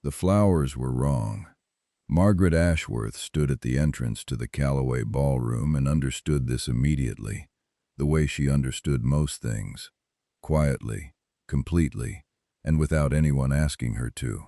The flowers were wrong. Margaret Ashworth stood at the entrance to the Calloway ballroom and understood this immediately, the way she understood most things, quietly, completely, and without anyone asking her to.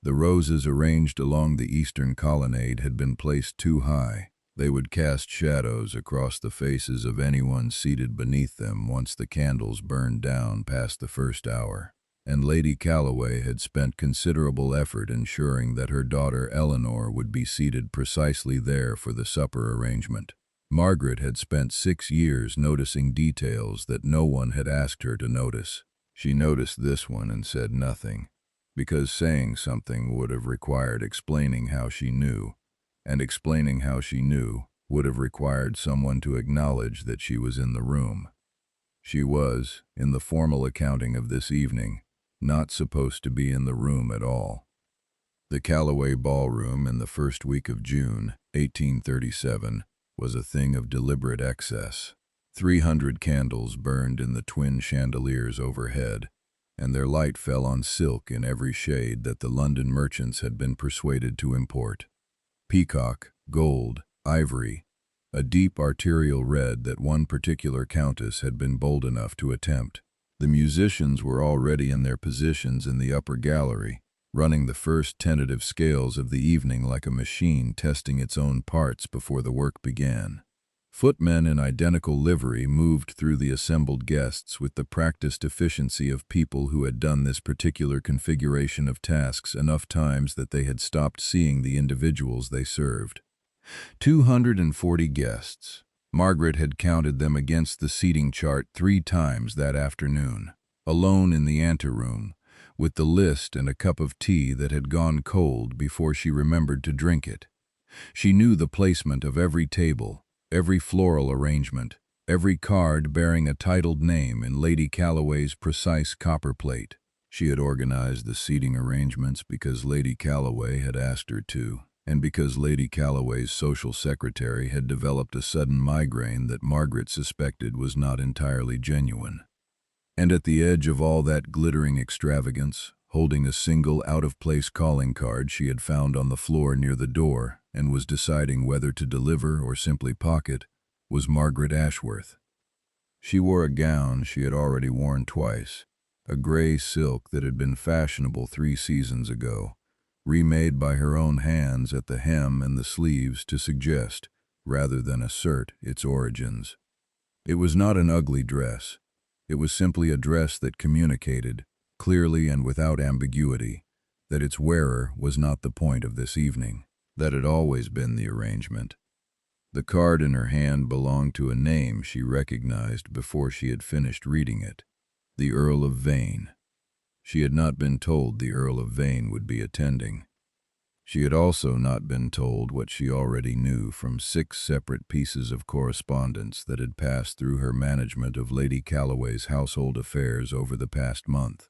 The roses arranged along the eastern colonnade had been placed too high. They would cast shadows across the faces of anyone seated beneath them once the candles burned down past the first hour. And Lady Calloway had spent considerable effort ensuring that her daughter Eleanor would be seated precisely there for the supper arrangement. Margaret had spent 6 years noticing details that no one had asked her to notice. She noticed this one and said nothing, because saying something would have required explaining how she knew, and explaining how she knew would have required someone to acknowledge that she was in the room. She was, in the formal accounting of this evening, not supposed to be in the room at all. The Calloway ballroom in the first week of June, 1837, was a thing of deliberate excess. 300 candles burned in the twin chandeliers overhead, and their light fell on silk in every shade that the London merchants had been persuaded to import. Peacock, gold, ivory, a deep arterial red that one particular countess had been bold enough to attempt. The musicians were already in their positions in the upper gallery, running the first tentative scales of the evening like a machine testing its own parts before the work began. Footmen in identical livery moved through the assembled guests with the practiced efficiency of people who had done this particular configuration of tasks enough times that they had stopped seeing the individuals they served. 240 guests. Margaret had counted them against the seating chart 3 times that afternoon, alone in the anteroom, with the list and a cup of tea that had gone cold before she remembered to drink it. She knew the placement of every table, every floral arrangement, every card bearing a titled name in Lady Calloway's precise copper plate. She had organized the seating arrangements because Lady Calloway had asked her to, and because Lady Calloway's social secretary had developed a sudden migraine that Margaret suspected was not entirely genuine. And at the edge of all that glittering extravagance, holding a single out-of-place calling card she had found on the floor near the door and was deciding whether to deliver or simply pocket, was Margaret Ashworth. She wore a gown she had already worn twice, a gray silk that had been fashionable 3 seasons ago, remade by her own hands at the hem and the sleeves to suggest, rather than assert, its origins. It was not an ugly dress. It was simply a dress that communicated, clearly and without ambiguity, that its wearer was not the point of this evening. That had always been the arrangement. The card in her hand belonged to a name she recognized before she had finished reading it, the Earl of Vane. She had not been told the Earl of Vane would be attending. She had also not been told what she already knew from 6 separate pieces of correspondence that had passed through her management of Lady Calloway's household affairs over the past month,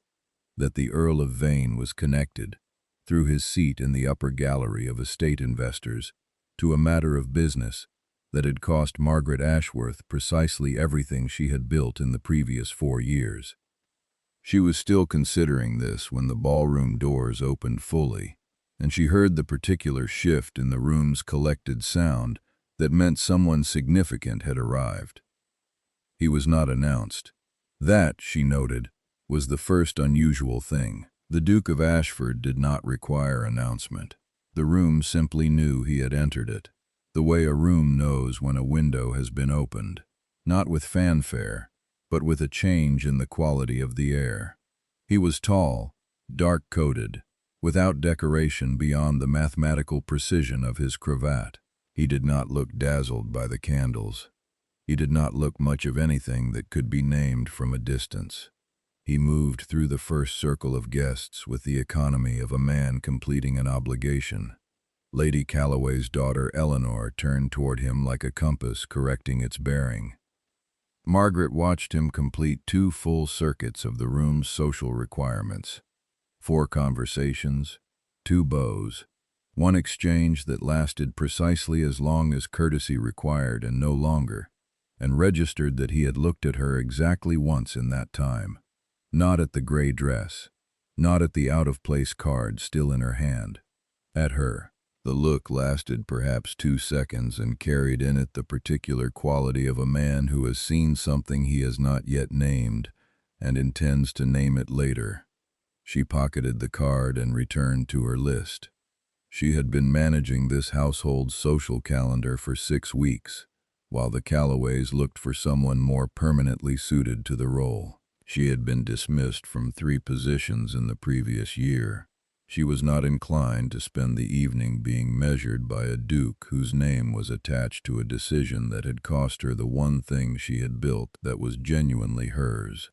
that the Earl of Vane was connected, through his seat in the upper gallery of estate investors, to a matter of business that had cost Margaret Ashworth precisely everything she had built in the previous 4 years. She was still considering this when the ballroom doors opened fully, and she heard the particular shift in the room's collected sound that meant someone significant had arrived. He was not announced. That, she noted, was the first unusual thing. The Duke of Ashford did not require announcement. The room simply knew he had entered it, the way a room knows when a window has been opened, not with fanfare, but with a change in the quality of the air. He was tall, dark-coated, without decoration beyond the mathematical precision of his cravat. He did not look dazzled by the candles. He did not look much of anything that could be named from a distance. He moved through the first circle of guests with the economy of a man completing an obligation. Lady Calloway's daughter Eleanor turned toward him like a compass correcting its bearing. Margaret watched him complete 2 full circuits of the room's social requirements. 4 conversations, 2 bows, 1 exchange that lasted precisely as long as courtesy required and no longer, and registered that he had looked at her exactly once in that time. Not at the gray dress. not at the out-of-place card still in her hand. At her. The look lasted perhaps 2 seconds and carried in it the particular quality of a man who has seen something he has not yet named and intends to name it later. She pocketed the card and returned to her list. She had been managing this household's social calendar for 6 weeks, while the Callaways looked for someone more permanently suited to the role. She had been dismissed from 3 positions in the previous year. She was not inclined to spend the evening being measured by a duke whose name was attached to a decision that had cost her the one thing she had built that was genuinely hers.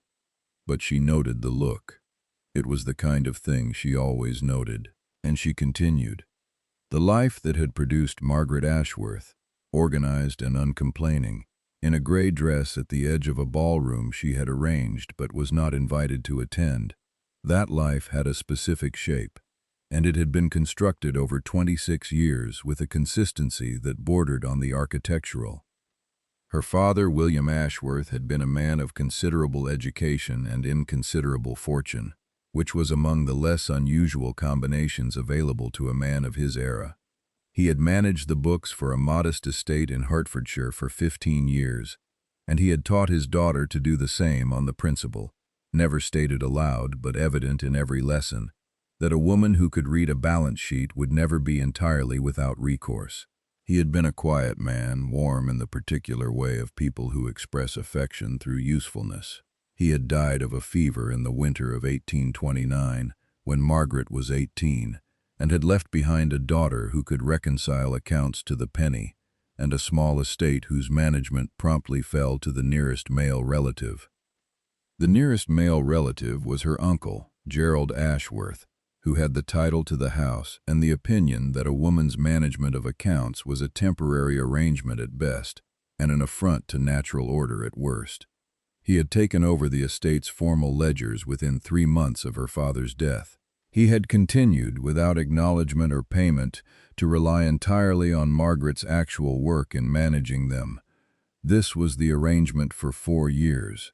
But she noted the look. It was the kind of thing she always noted, and she continued. The life that had produced Margaret Ashworth, organized and uncomplaining, in a gray dress at the edge of a ballroom she had arranged but was not invited to attend, that life had a specific shape, and it had been constructed over 26 years with a consistency that bordered on the architectural. Her father, William Ashworth, had been a man of considerable education and inconsiderable fortune, which was among the less unusual combinations available to a man of his era. He had managed the books for a modest estate in Hertfordshire for 15 years, and he had taught his daughter to do the same on the principle, never stated aloud but evident in every lesson, that a woman who could read a balance sheet would never be entirely without recourse. He had been a quiet man, warm in the particular way of people who express affection through usefulness. He had died of a fever in the winter of 1829, when Margaret was 18, and had left behind a daughter who could reconcile accounts to the penny, and a small estate whose management promptly fell to the nearest male relative. The nearest male relative was her uncle, Gerald Ashworth, who had the title to the house and the opinion that a woman's management of accounts was a temporary arrangement at best and an affront to natural order at worst. He had taken over the estate's formal ledgers within 3 months of her father's death. He had continued, without acknowledgement or payment, to rely entirely on Margaret's actual work in managing them. This was the arrangement for 4 years.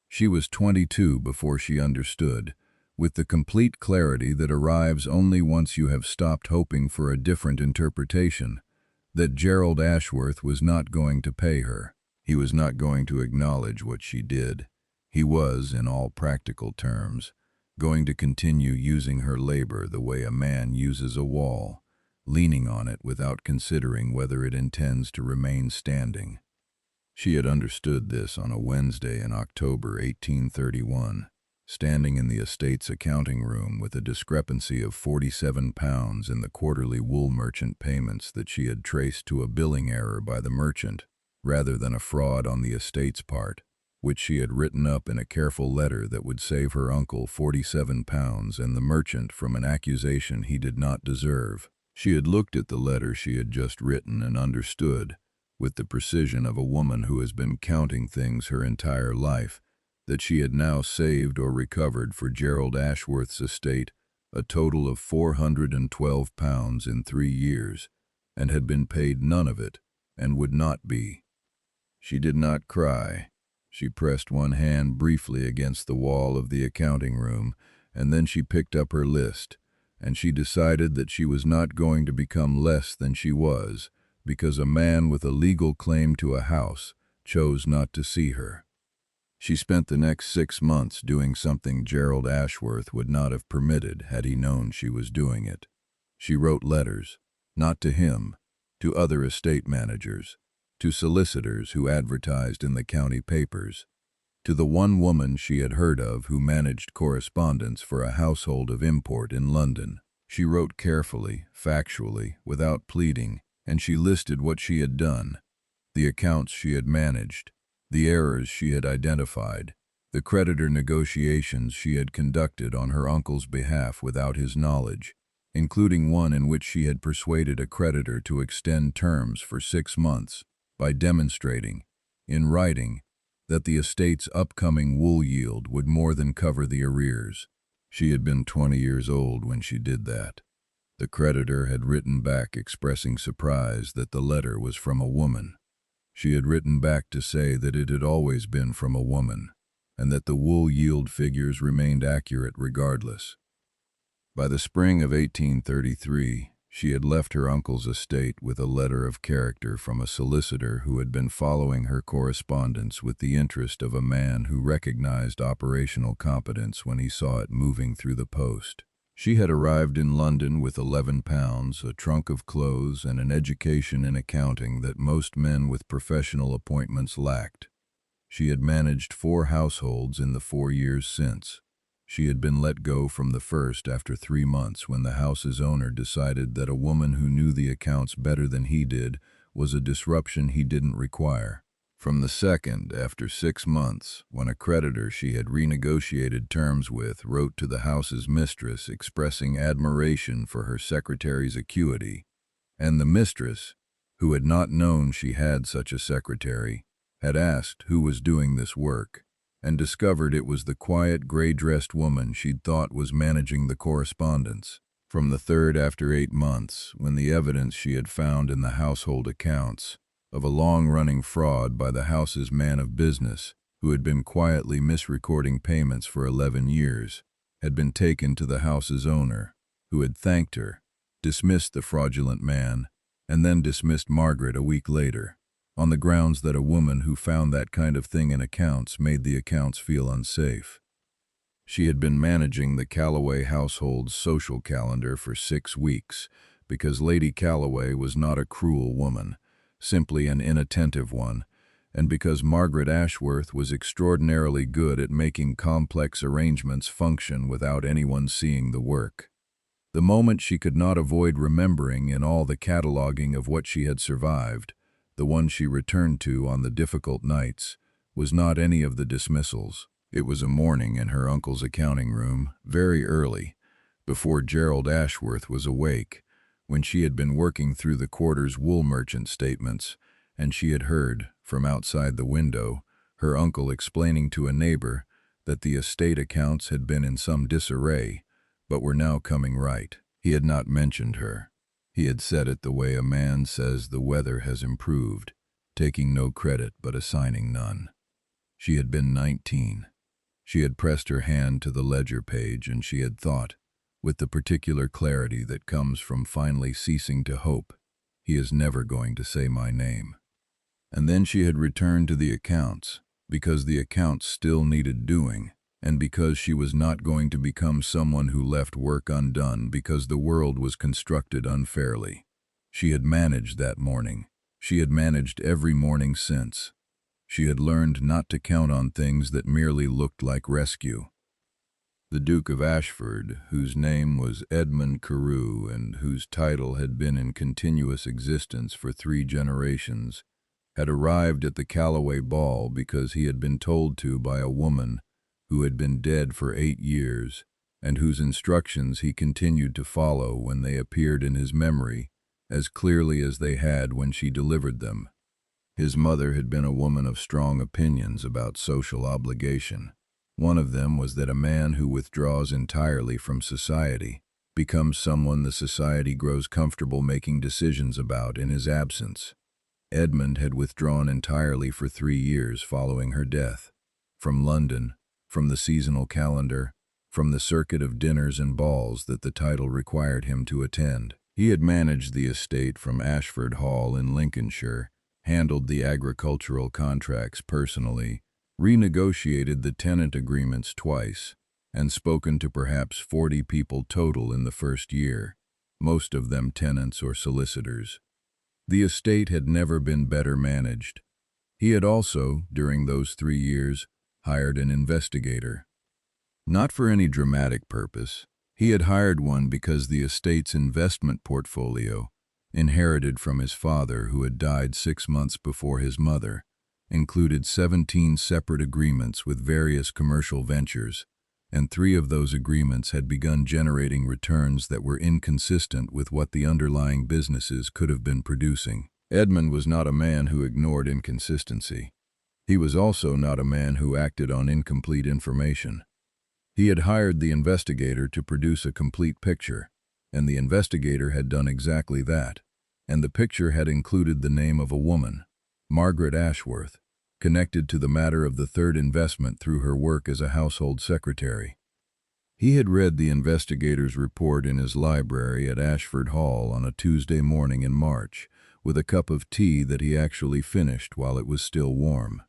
She was 22 before she understood, with the complete clarity that arrives only once you have stopped hoping for a different interpretation, that Gerald Ashworth was not going to pay her. He was not going to acknowledge what she did. He was, in all practical terms, going to continue using her labor the way a man uses a wall, leaning on it without considering whether it intends to remain standing. She had understood this on a Wednesday in October 1831. Standing in the estate's accounting room with a discrepancy of £47 in the quarterly wool merchant payments that she had traced to a billing error by the merchant, rather than a fraud on the estate's part, which she had written up in a careful letter that would save her uncle £47 and the merchant from an accusation he did not deserve. She had looked at the letter she had just written and understood, with the precision of a woman who has been counting things her entire life, that she had now saved or recovered for Gerald Ashworth's estate a total of £412 in 3 years, and had been paid none of it, and would not be. She did not cry. She pressed one hand briefly against the wall of the accounting room, and then she picked up her list, and she decided that she was not going to become less than she was, because a man with a legal claim to a house chose not to see her. She spent the next 6 months doing something Gerald Ashworth would not have permitted had he known she was doing it. She wrote letters, not to him, to other estate managers, to solicitors who advertised in the county papers, to the one woman she had heard of who managed correspondence for a household of import in London. She wrote carefully, factually, without pleading, and she listed what she had done, the accounts she had managed, the errors she had identified, the creditor negotiations she had conducted on her uncle's behalf without his knowledge, including one in which she had persuaded a creditor to extend terms for 6 months by demonstrating, in writing, that the estate's upcoming wool yield would more than cover the arrears. She had been 20 years old when she did that. The creditor had written back expressing surprise that the letter was from a woman. She had written back to say that it had always been from a woman, and that the wool yield figures remained accurate regardless. By the spring of 1833, she had left her uncle's estate with a letter of character from a solicitor who had been following her correspondence with the interest of a man who recognized operational competence when he saw it moving through the post. She had arrived in London with £11, a trunk of clothes, and an education in accounting that most men with professional appointments lacked. She had managed 4 households in the 4 years since. She had been let go from the first after 3 months when the house's owner decided that a woman who knew the accounts better than he did was a disruption he didn't require. From the second, after 6 months, when a creditor she had renegotiated terms with wrote to the house's mistress expressing admiration for her secretary's acuity, and the mistress, who had not known she had such a secretary, had asked who was doing this work, and discovered it was the quiet, gray-dressed woman she'd thought was managing the correspondence. From the third, after 8 months, when the evidence she had found in the household accounts of a long-running fraud by the house's man of business, who had been quietly misrecording payments for 11 years, had been taken to the house's owner, who had thanked her, dismissed the fraudulent man, and then dismissed Margaret a week later, on the grounds that a woman who found that kind of thing in accounts made the accounts feel unsafe. She had been managing the Calloway household's social calendar for 6 weeks because Lady Calloway was not a cruel woman, simply an inattentive one, and because Margaret Ashworth was extraordinarily good at making complex arrangements function without anyone seeing the work. The moment she could not avoid remembering in all the cataloging of what she had survived, the one she returned to on the difficult nights, was not any of the dismissals. It was a morning in her uncle's accounting room, very early, before Gerald Ashworth was awake, when she had been working through the quarter's wool merchant statements, and she had heard, from outside the window, her uncle explaining to a neighbor that the estate accounts had been in some disarray, but were now coming right. He had not mentioned her. He had said it the way a man says the weather has improved, taking no credit but assigning none. She had been 19. She had pressed her hand to the ledger page, and she had thought, with the particular clarity that comes from finally ceasing to hope, he is never going to say my name. And then she had returned to the accounts, because the accounts still needed doing, and because she was not going to become someone who left work undone because the world was constructed unfairly. She had managed that morning. She had managed every morning since. She had learned not to count on things that merely looked like rescue. The Duke of Ashford, whose name was Edmund Carew and whose title had been in continuous existence for 3 generations, had arrived at the Calloway ball because he had been told to by a woman who had been dead for 8 years, and whose instructions he continued to follow when they appeared in his memory as clearly as they had when she delivered them. His mother had been a woman of strong opinions about social obligation. One of them was that a man who withdraws entirely from society becomes someone the society grows comfortable making decisions about in his absence. Edmund had withdrawn entirely for 3 years following her death, from London, from the seasonal calendar, from the circuit of dinners and balls that the title required him to attend. He had managed the estate from Ashford Hall in Lincolnshire, handled the agricultural contracts personally, renegotiated the tenant agreements twice, and spoken to perhaps 40 people total in the first year, most of them tenants or solicitors. The estate had never been better managed. He had also, during those 3 years, hired an investigator. Not for any dramatic purpose. He had hired one because the estate's investment portfolio, inherited from his father who had died 6 months before his mother, included 17 separate agreements with various commercial ventures, and 3 of those agreements had begun generating returns that were inconsistent with what the underlying businesses could have been producing. Edmund was not a man who ignored inconsistency. He was also not a man who acted on incomplete information. He had hired the investigator to produce a complete picture, and the investigator had done exactly that, and the picture had included the name of a woman, Margaret Ashworth, connected to the matter of the 3rd investment through her work as a household secretary. He had read the investigator's report in his library at Ashford Hall on a Tuesday morning in March, with a cup of tea that he actually finished while it was still warm.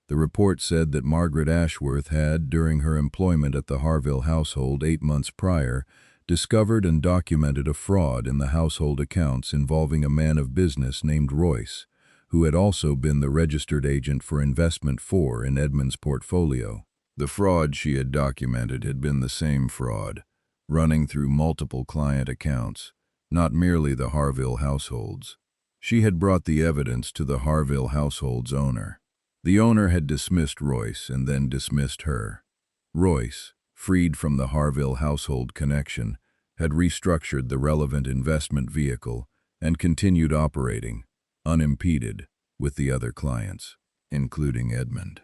The report said that Margaret Ashworth had, during her employment at the Harville household 8 months prior, discovered and documented a fraud in the household accounts involving a man of business named Royce, who had also been the registered agent for Investment 4 in Edmund's portfolio. The fraud she had documented had been the same fraud, running through multiple client accounts, not merely the Harville households. She had brought the evidence to the Harville household's owner. The owner had dismissed Royce and then dismissed her. Royce, freed from the Harville household connection, had restructured the relevant investment vehicle and continued operating, unimpeded, with the other clients, including Edmund.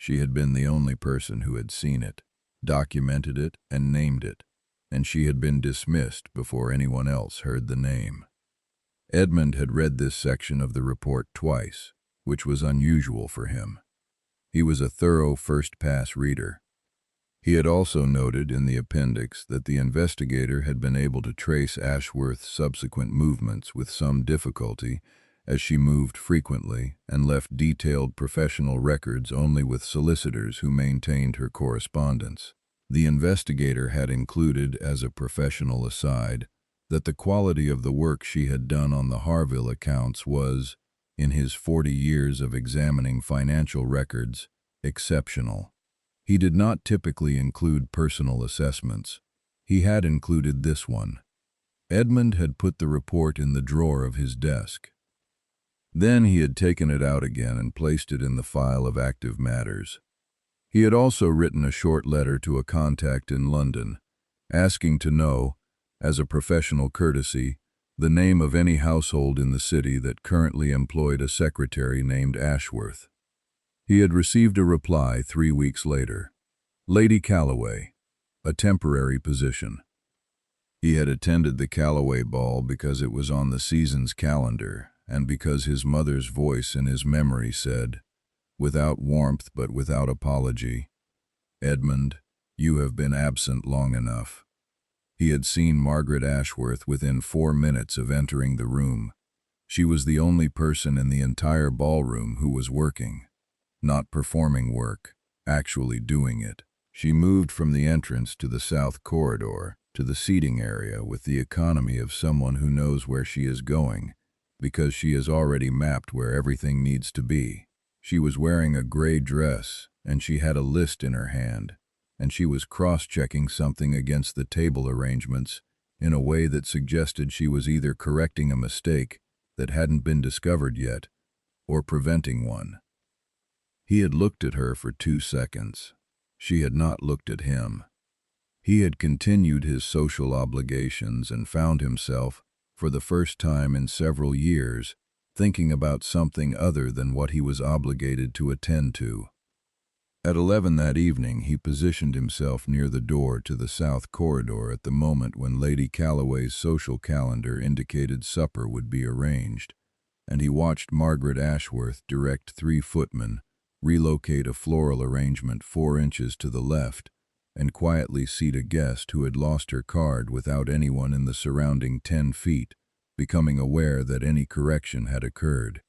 She had been the only person who had seen it, documented it, and named it, and she had been dismissed before anyone else heard the name. Edmund had read this section of the report twice, which was unusual for him. He was a thorough first-pass reader. He had also noted in the appendix that the investigator had been able to trace Ashworth's subsequent movements with some difficulty, as she moved frequently and left detailed professional records only with solicitors who maintained her correspondence. The investigator had included, as a professional aside, that the quality of the work she had done on the Harville accounts was, in his 40 years of examining financial records, exceptional. He did not typically include personal assessments. He had included this one. Edmund had put the report in the drawer of his desk. Then he had taken it out again and placed it in the file of active matters. He had also written a short letter to a contact in London, asking to know, as a professional courtesy, the name of any household in the city that currently employed a secretary named Ashworth. He had received a reply 3 weeks later. Lady Calloway, a temporary position. He had attended the Calloway ball because it was on the season's calendar, and because his mother's voice in his memory said, without warmth but without apology, "Edmund, you have been absent long enough." He had seen Margaret Ashworth within 4 minutes of entering the room. She was the only person in the entire ballroom who was working. Not performing work, actually doing it. She moved from the entrance to the south corridor, to the seating area with the economy of someone who knows where she is going, because she has already mapped where everything needs to be. She was wearing a gray dress, and she had a list in her hand, and she was cross-checking something against the table arrangements in a way that suggested she was either correcting a mistake that hadn't been discovered yet, or preventing one. He had looked at her for 2 seconds. She had not looked at him. He had continued his social obligations and found himself, for the first time in several years, thinking about something other than what he was obligated to attend to. At 11 that evening, he positioned himself near the door to the south corridor at the moment when Lady Calloway's social calendar indicated supper would be arranged, and he watched Margaret Ashworth direct 3 footmen relocate a floral arrangement 4 inches to the left, and quietly seat a guest who had lost her card without anyone in the surrounding 10 feet becoming aware that any correction had occurred.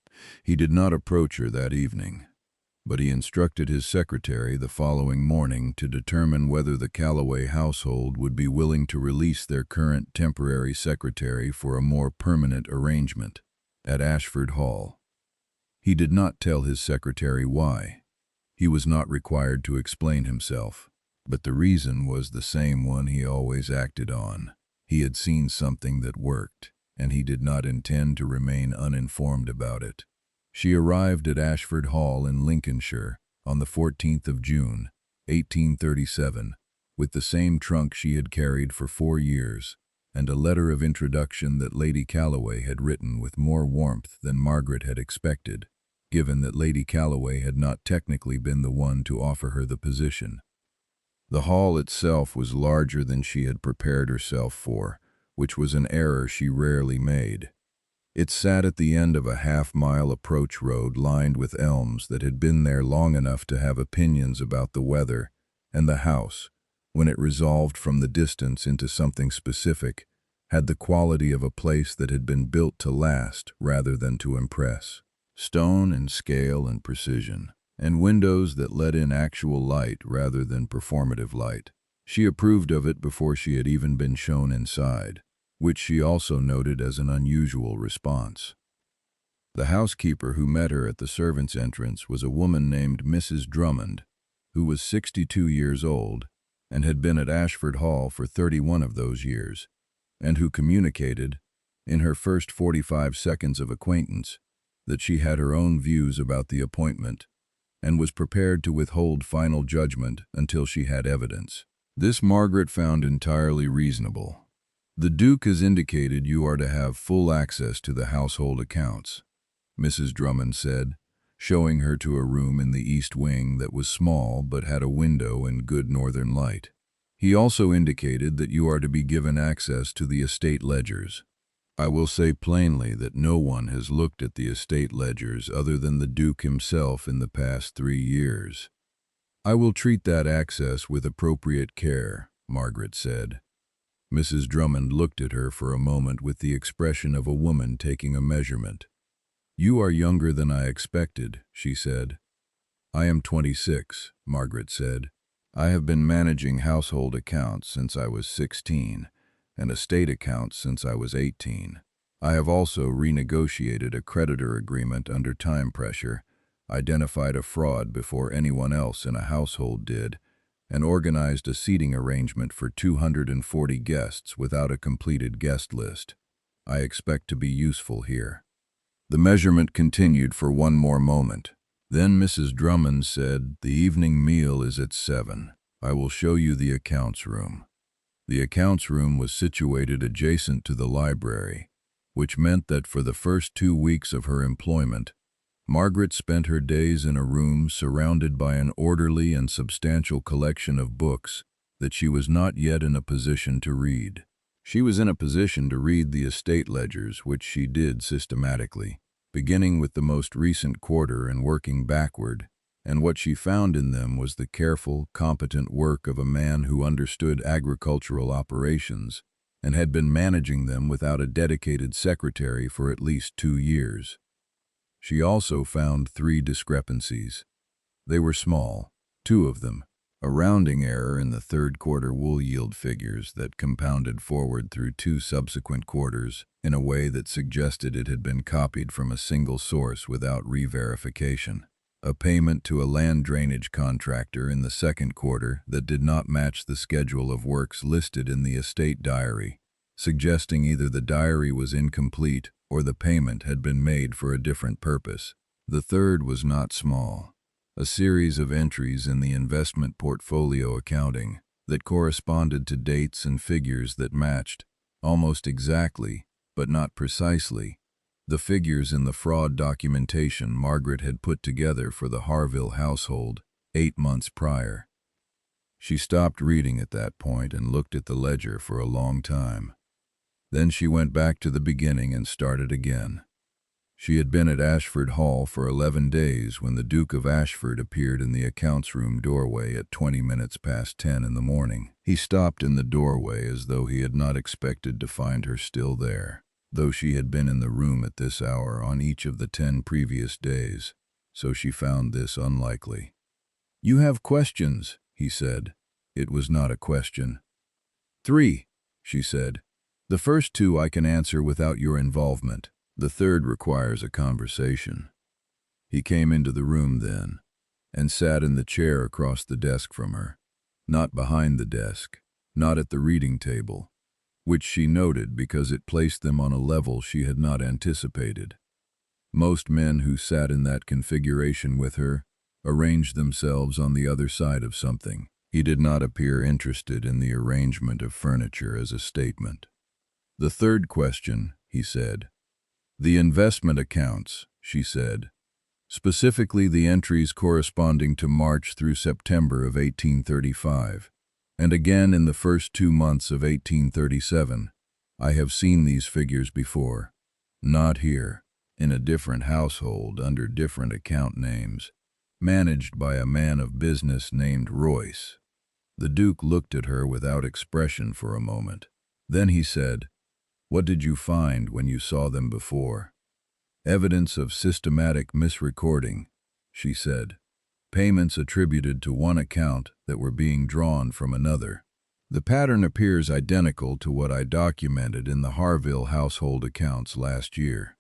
He did not approach her that evening, but he instructed his secretary the following morning to determine whether the Calloway household would be willing to release their current temporary secretary for a more permanent arrangement at Ashford Hall. He did not tell his secretary why. He was not required to explain himself, but the reason was the same one he always acted on. He had seen something that worked, and he did not intend to remain uninformed about it. She arrived at Ashford Hall in Lincolnshire on the 14th of June, 1837, with the same trunk she had carried for 4 years, and a letter of introduction that Lady Calloway had written with more warmth than Margaret had expected, given that Lady Calloway had not technically been the one to offer her the position. The hall itself was larger than she had prepared herself for, which was an error she rarely made. It sat at the end of a half-mile approach road lined with elms that had been there long enough to have opinions about the weather and the house, when it resolved from the distance into something specific, had the quality of a place that had been built to last rather than to impress. Stone and scale and precision, and windows that let in actual light rather than performative light. She approved of it before she had even been shown inside, which she also noted as an unusual response. The housekeeper who met her at the servants' entrance was a woman named Mrs. Drummond, who was 62 years old and had been at Ashford Hall for 31 of those years, and who communicated, in her first 45 seconds of acquaintance, that she had her own views about the appointment and was prepared to withhold final judgment until she had evidence. This Margaret found entirely reasonable. The Duke has indicated you are to have full access to the household accounts, Mrs. Drummond said, showing her to a room in the east wing that was small but had a window and good northern light. He also indicated that you are to be given access to the estate ledgers. I will say plainly that no one has looked at the estate ledgers other than the Duke himself in the past 3 years. I will treat that access with appropriate care, Margaret said. Mrs. Drummond looked at her for a moment with the expression of a woman taking a measurement. You are younger than I expected, she said. I am 26, Margaret said. I have been managing household accounts since I was 16, and estate accounts since I was 18. I have also renegotiated a creditor agreement under time pressure, identified a fraud before anyone else in a household did, and organized a seating arrangement for 240 guests without a completed guest list. I expect to be useful here. The measurement continued for one more moment. Then Mrs. Drummond said, the evening meal is at 7. I will show you the accounts room. The accounts room was situated adjacent to the library, which meant that for the first 2 weeks of her employment, Margaret spent her days in a room surrounded by an orderly and substantial collection of books that she was not yet in a position to read. She was in a position to read the estate ledgers, which she did systematically, beginning with the most recent quarter and working backward, and what she found in them was the careful, competent work of a man who understood agricultural operations and had been managing them without a dedicated secretary for at least 2 years. She also found 3 discrepancies. They were small, 2 of them, a rounding error in the third quarter wool yield figures that compounded forward through 2 subsequent quarters in a way that suggested it had been copied from a single source without re-verification. A payment to a land drainage contractor in the second quarter that did not match the schedule of works listed in the estate diary, suggesting either the diary was incomplete or the payment had been made for a different purpose. The third was not small. A series of entries in the investment portfolio accounting that corresponded to dates and figures that matched, almost exactly, but not precisely, the figures in the fraud documentation Margaret had put together for the Harville household 8 months prior. She stopped reading at that point and looked at the ledger for a long time. Then she went back to the beginning and started again. She had been at Ashford Hall for 11 days when the Duke of Ashford appeared in the accounts room doorway at 20 minutes past 10 in the morning. He stopped in the doorway as though he had not expected to find her still there, though she had been in the room at this hour on each of the 10 previous days, so she found this unlikely. "You have questions," he said. It was not a question. "3," she said. "The first 2 I can answer without your involvement. The third requires a conversation." He came into the room then, and sat in the chair across the desk from her, not behind the desk, not at the reading table, which she noted because it placed them on a level she had not anticipated. Most men who sat in that configuration with her arranged themselves on the other side of something. He did not appear interested in the arrangement of furniture as a statement. "The third question," he said. "The investment accounts," she said, "specifically the entries corresponding to March through September of 1835, and again in the first 2 months of 1837. I have seen these figures before. Not here, in a different household under different account names, managed by a man of business named Royce. The Duke looked at her without expression for a moment. Then he said, "What did you find when you saw them before?" "Evidence of systematic misrecording," she said. "Payments attributed to one account that were being drawn from another. The pattern appears identical to what I documented in the Harville household accounts last year."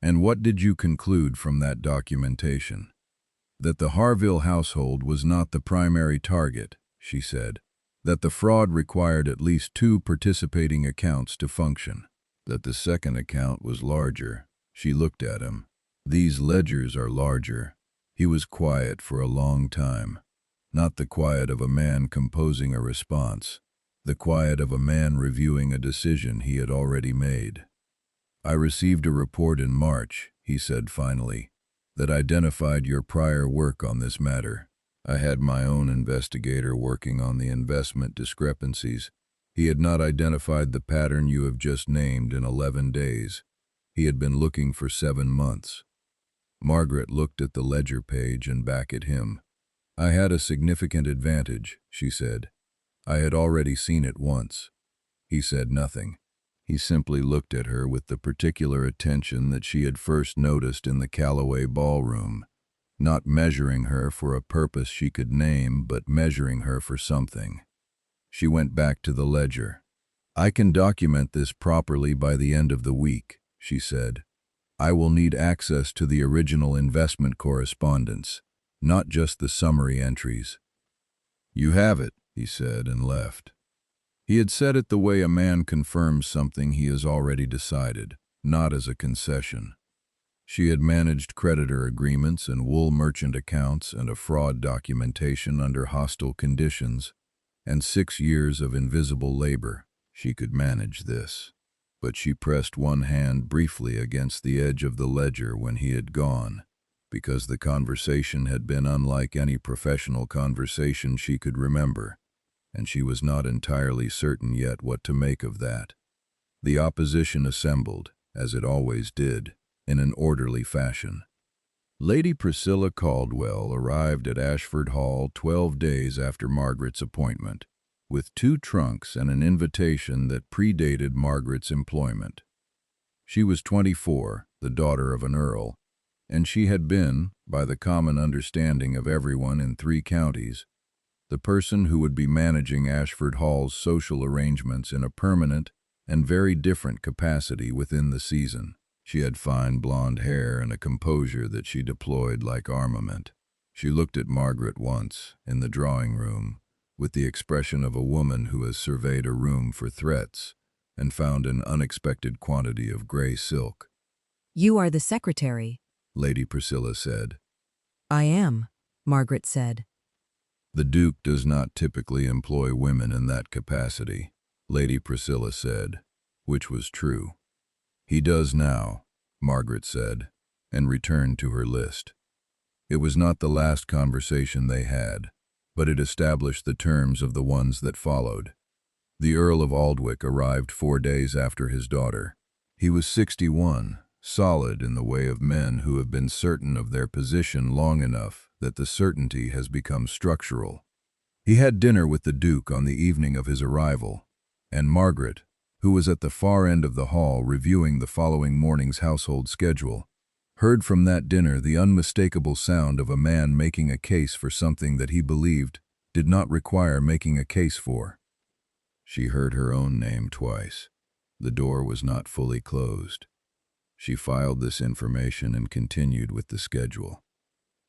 "And what did you conclude from that documentation?" "That the Harville household was not the primary target," she said. "That the fraud required at least 2 participating accounts to function. That the second account was larger." She looked at him. "These ledgers are larger." He was quiet for a long time. Not the quiet of a man composing a response. The quiet of a man reviewing a decision he had already made. "I received a report in March," he said finally, "that identified your prior work on this matter. I had my own investigator working on the investment discrepancies. He had not identified the pattern you have just named in 11 days. He had been looking for 7 months. Margaret looked at the ledger page and back at him. "I had a significant advantage," she said. "I had already seen it once." He said nothing. He simply looked at her with the particular attention that she had first noticed in the Calloway ballroom, not measuring her for a purpose she could name, but measuring her for something. She went back to the ledger. "I can document this properly by the end of the week," she said. "I will need access to the original investment correspondence, not just the summary entries." "You have it," he said, and left. He had said it the way a man confirms something he has already decided, not as a concession. She had managed creditor agreements and wool merchant accounts and a fraud documentation under hostile conditions, and 6 years of invisible labor. She could manage this. But she pressed one hand briefly against the edge of the ledger when he had gone, because the conversation had been unlike any professional conversation she could remember, and she was not entirely certain yet what to make of that. The opposition assembled, as it always did, in an orderly fashion. Lady Priscilla Caldwell arrived at Ashford Hall 12 days after Margaret's appointment, with 2 trunks and an invitation that predated Margaret's employment. She was 24, the daughter of an Earl, and she had been, by the common understanding of everyone in 3 counties, the person who would be managing Ashford Hall's social arrangements in a permanent and very different capacity within the season. She had fine blonde hair and a composure that she deployed like armament. She looked at Margaret once, in the drawing room, with the expression of a woman who has surveyed a room for threats and found an unexpected quantity of gray silk. "You are the secretary," Lady Priscilla said. "I am," Margaret said. "The Duke does not typically employ women in that capacity," Lady Priscilla said, which was true. "He does now," Margaret said, and returned to her list. It was not the last conversation they had, but it established the terms of the ones that followed. The Earl of Aldwych arrived 4 days after his daughter. He was 61, solid in the way of men who have been certain of their position long enough that the certainty has become structural. He had dinner with the Duke on the evening of his arrival, and Margaret, who was at the far end of the hall reviewing the following morning's household schedule, heard from that dinner the unmistakable sound of a man making a case for something that he believed did not require making a case for. She heard her own name twice. The door was not fully closed. She filed this information and continued with the schedule.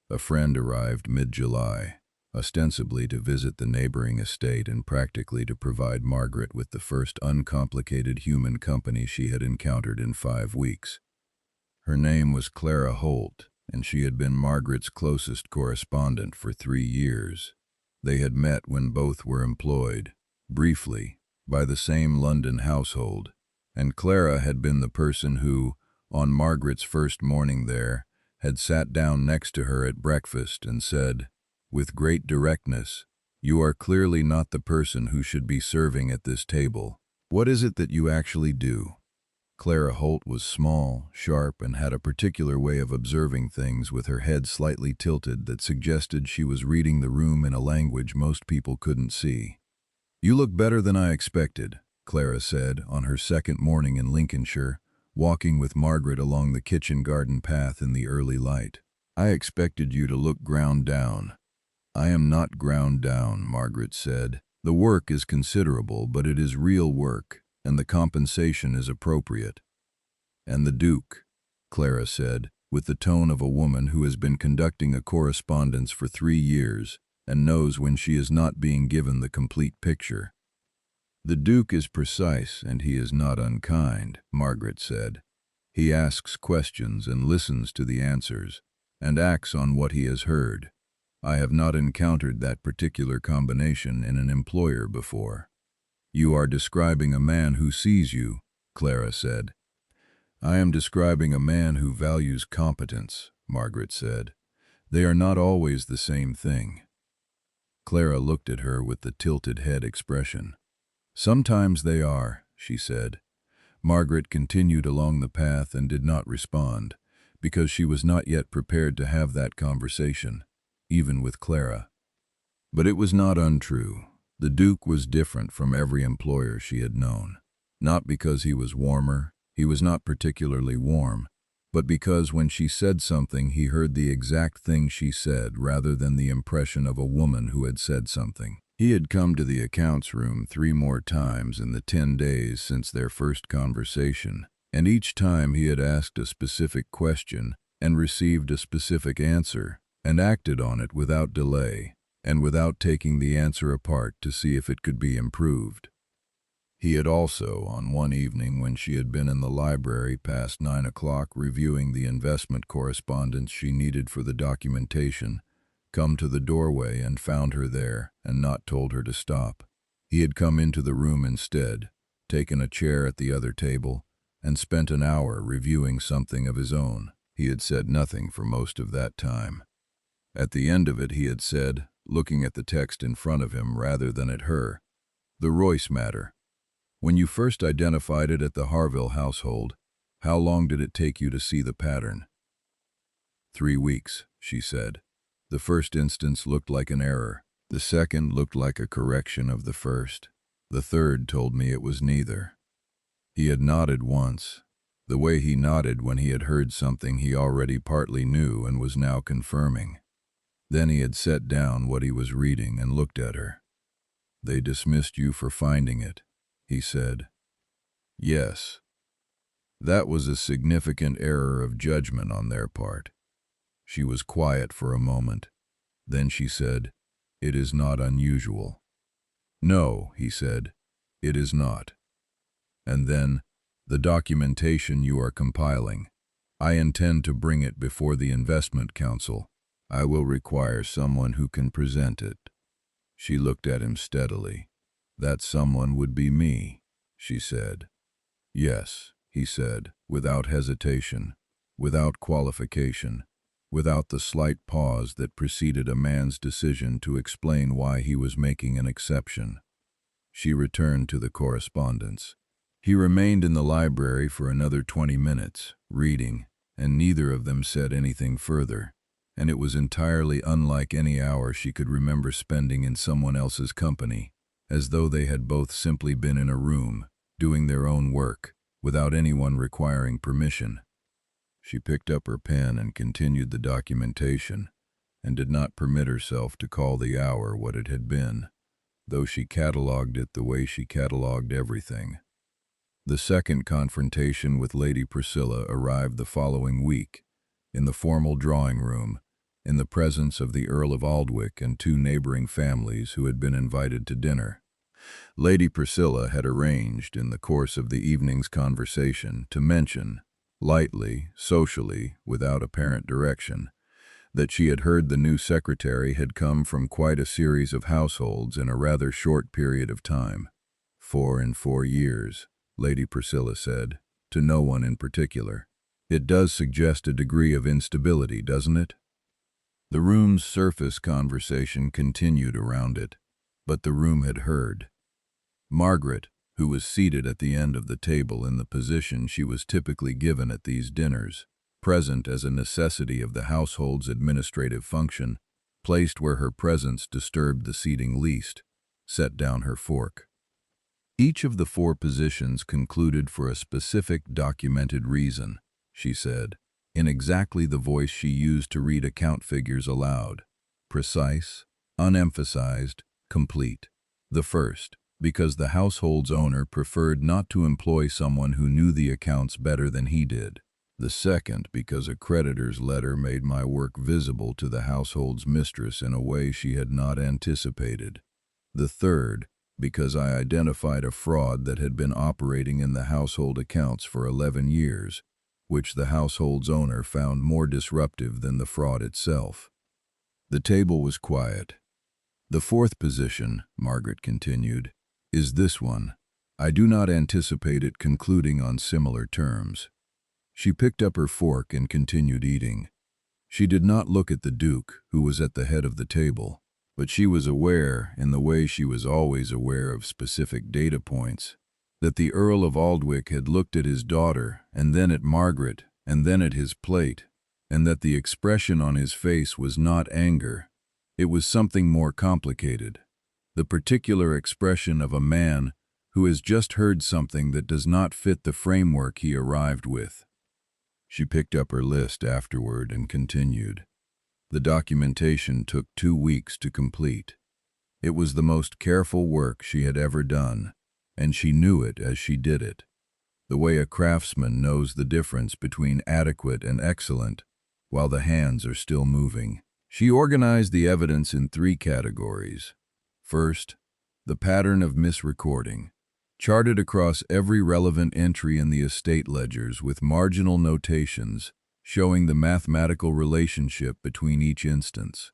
A friend arrived mid-July, ostensibly to visit the neighboring estate and practically to provide Margaret with the first uncomplicated human company she had encountered in 5 weeks. Her name was Clara Holt, and she had been Margaret's closest correspondent for 3 years. They had met when both were employed, briefly, by the same London household, and Clara had been the person who, on Margaret's first morning there, had sat down next to her at breakfast and said, with great directness, "You are clearly not the person who should be serving at this table. What is it that you actually do?" Clara Holt was small, sharp, and had a particular way of observing things with her head slightly tilted that suggested she was reading the room in a language most people couldn't see. "You look better than I expected," Clara said on her second morning in Lincolnshire, walking with Margaret along the kitchen garden path in the early light. "I expected you to look ground down." "I am not ground down," Margaret said. "The work is considerable, but it is real work, and the compensation is appropriate." "And the Duke," Clara said, with the tone of a woman who has been conducting a correspondence for 3 years and knows when she is not being given the complete picture. "The Duke is precise, and he is not unkind," Margaret said. "He asks questions and listens to the answers, and acts on what he has heard. I have not encountered that particular combination in an employer before." "You are describing a man who sees you," Clara said. "I am describing a man who values competence," Margaret said. "They are not always the same thing." Clara looked at her with the tilted head expression. "Sometimes they are," she said. Margaret continued along the path and did not respond, because she was not yet prepared to have that conversation, even with Clara. But it was not untrue. The Duke was different from every employer she had known. Not because he was warmer, he was not particularly warm, but because when she said something he heard the exact thing she said rather than the impression of a woman who had said something. He had come to the accounts room 3 more times in the 10 days since their first conversation, and each time he had asked a specific question and received a specific answer, and acted on it without delay, and without taking the answer apart to see if it could be improved. He had also, on one evening when she had been in the library past 9 o'clock reviewing the investment correspondence she needed for the documentation, come to the doorway and found her there and not told her to stop. He had come into the room instead, taken a chair at the other table, and spent an hour reviewing something of his own. He had said nothing for most of that time. At the end of it he had said, looking at the text in front of him rather than at her, "The Royce matter. When you first identified it at the Harville household, how long did it take you to see the pattern?" 3 weeks, she said. "The first instance looked like an error. The second looked like a correction of the first. The third told me it was neither." He had nodded once, the way he nodded when he had heard something he already partly knew and was now confirming. Then he had set down what he was reading and looked at her. "They dismissed you for finding it," he said. "Yes." That was a significant error of judgment on their part. She was quiet for a moment. Then she said, "It is not unusual." "No," he said, "it is not." And then, "The documentation you are compiling. I intend to bring it before the Investment Council. I will require someone who can present it." She looked at him steadily. "That someone would be me," she said. "Yes," he said, without hesitation, without qualification, without the slight pause that preceded a man's decision to explain why he was making an exception. She returned to the correspondence. He remained in the library for another 20 minutes, reading, and neither of them said anything further, and it was entirely unlike any hour she could remember spending in someone else's company, as though they had both simply been in a room, doing their own work, without anyone requiring permission. She picked up her pen and continued the documentation, and did not permit herself to call the hour what it had been, though she catalogued it the way she catalogued everything. The second confrontation with Lady Priscilla arrived the following week, in the formal drawing room, in the presence of the Earl of Aldwych and 2 neighboring families who had been invited to dinner. Lady Priscilla had arranged, in the course of the evening's conversation, to mention, lightly, socially, without apparent direction, that she had heard the new secretary had come from quite a series of households in a rather short period of time. 4 in 4 years, Lady Priscilla said, to no one in particular. "It does suggest a degree of instability, doesn't it?" The room's surface conversation continued around it, but the room had heard. Margaret, who was seated at the end of the table in the position she was typically given at these dinners, present as a necessity of the household's administrative function, placed where her presence disturbed the seating least, set down her fork. Each of the 4 positions concluded for a specific documented reason, she said, in exactly the voice she used to read account figures aloud. Precise, unemphasized, complete. The first, because the household's owner preferred not to employ someone who knew the accounts better than he did. The second, because a creditor's letter made my work visible to the household's mistress in a way she had not anticipated. The third, because I identified a fraud that had been operating in the household accounts for 11 years, which the household's owner found more disruptive than the fraud itself. The table was quiet. The fourth position, Margaret continued, is this one. I do not anticipate it concluding on similar terms. She picked up her fork and continued eating. She did not look at the Duke, who was at the head of the table, but she was aware, in the way she was always aware of specific data points, that the Earl of Aldwych had looked at his daughter, and then at Margaret, and then at his plate, and that the expression on his face was not anger. It was something more complicated, the particular expression of a man who has just heard something that does not fit the framework he arrived with. She picked up her list afterward and continued. The documentation took 2 weeks to complete. It was the most careful work she had ever done, and she knew it as she did it. The way a craftsman knows the difference between adequate and excellent, while the hands are still moving. She organized the evidence in 3 categories. First, the pattern of misrecording, charted across every relevant entry in the estate ledgers with marginal notations showing the mathematical relationship between each instance.